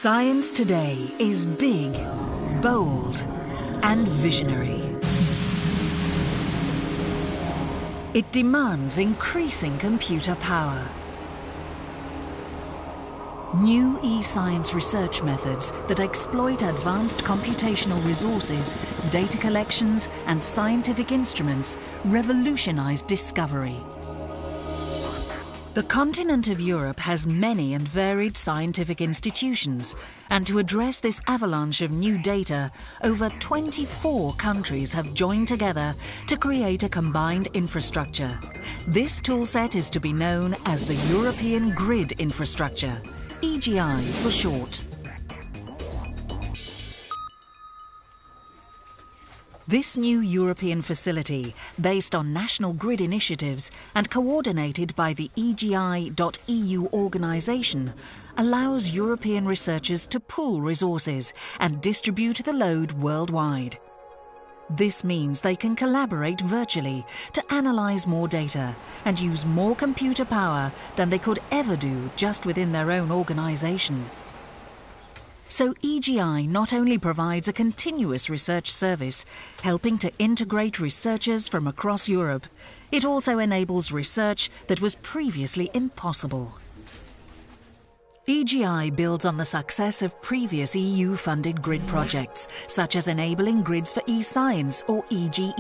Science today is big, bold, and visionary. It demands increasing computer power. New e-science research methods that exploit advanced computational resources, data collections, and scientific instruments revolutionize discovery. The continent of Europe has many and varied scientific institutions, and to address this avalanche of new data, over 24 countries have joined together to create a combined infrastructure. This toolset is to be known as the European Grid Infrastructure, EGI for short. This new European facility, based on national grid initiatives and coordinated by the EGI.EU organisation, allows European researchers to pool resources and distribute the load worldwide. This means they can collaborate virtually to analyse more data and use more computer power than they could ever do just within their own organisation. So EGI not only provides a continuous research service, helping to integrate researchers from across Europe, it also enables research that was previously impossible. EGI builds on the success of previous EU-funded grid projects, such as Enabling Grids for E-Science or EGEE,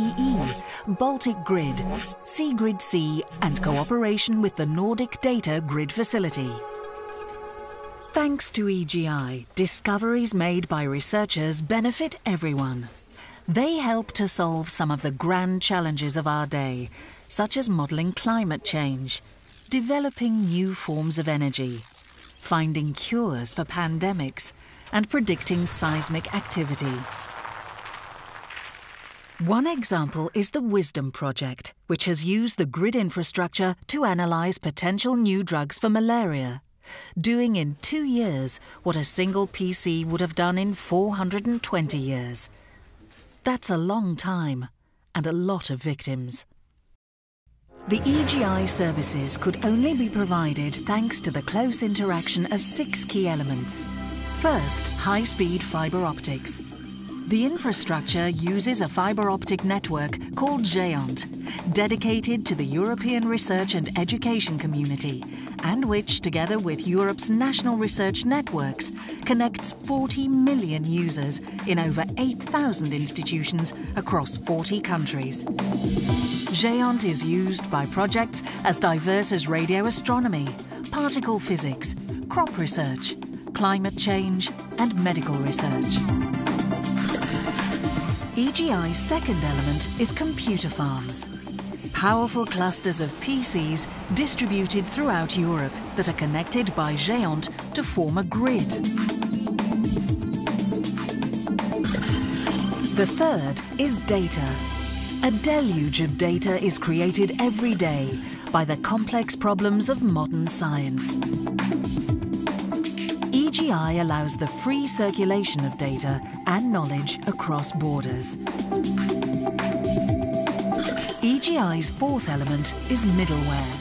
Baltic Grid, Seagrid C, and cooperation with the Nordic Data Grid Facility. Thanks to EGI, discoveries made by researchers benefit everyone. They help to solve some of the grand challenges of our day, such as modelling climate change, developing new forms of energy, finding cures for pandemics, and predicting seismic activity. One example is the Wisdom Project, which has used the grid infrastructure to analyse potential new drugs for malaria, doing in 2 years what a single PC would have done in 420 years. That's a long time and a lot of victims. The EGI services could only be provided thanks to the close interaction of 6 key elements. First, high-speed fibre optics. The infrastructure uses a fibre optic network called GÉANT, dedicated to the European research and education community, and which, together with Europe's national research networks, connects 40 million users in over 8,000 institutions across 40 countries. GÉANT is used by projects as diverse as radio astronomy, particle physics, crop research, climate change, and medical research. EGI's second element is computer farms. Powerful clusters of PCs distributed throughout Europe that are connected by GÉANT to form a grid. The third is data. A deluge of data is created every day by the complex problems of modern science. EGI allows the free circulation of data and knowledge across borders. EGI's fourth element is middleware.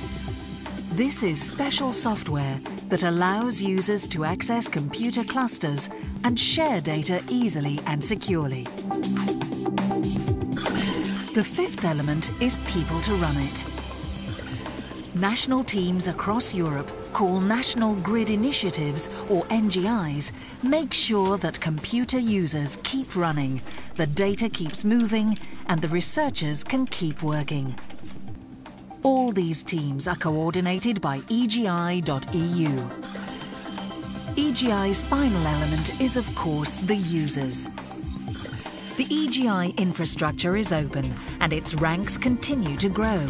This is special software that allows users to access computer clusters and share data easily and securely. The fifth element is people to run it. National teams across Europe, called National Grid Initiatives or NGIs, make sure that computer users keep running, the data keeps moving, and the researchers can keep working. All these teams are coordinated by EGI.EU. EGI's final element is, of course, the users. The EGI infrastructure is open, and its ranks continue to grow.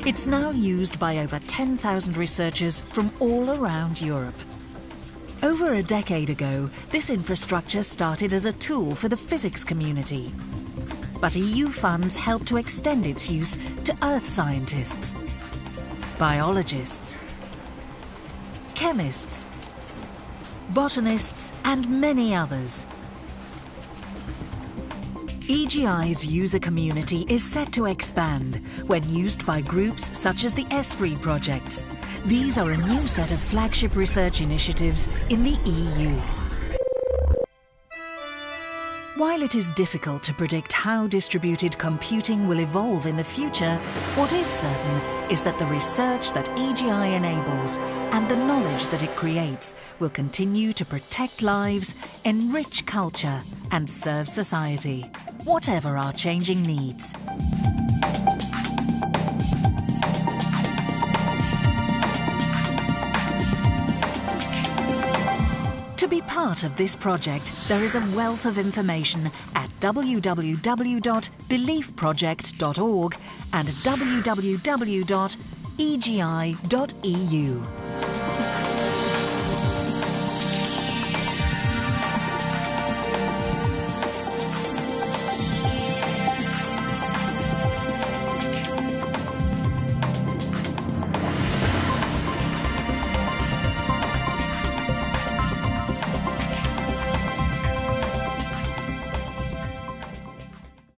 It's now used by over 10,000 researchers from all around Europe. Over a decade ago, this infrastructure started as a tool for the physics community. But EU funds helped to extend its use to earth scientists, biologists, chemists, botanists, and many others. EGI's user community is set to expand when used by groups such as the ESFRI projects. These are a new set of flagship research initiatives in the EU. While it is difficult to predict how distributed computing will evolve in the future, what is certain is that the research that EGI enables and the knowledge that it creates will continue to protect lives, enrich culture, and serve society, whatever our changing needs. To be part of this project, there is a wealth of information at www.beliefproject.org and www.egi.eu.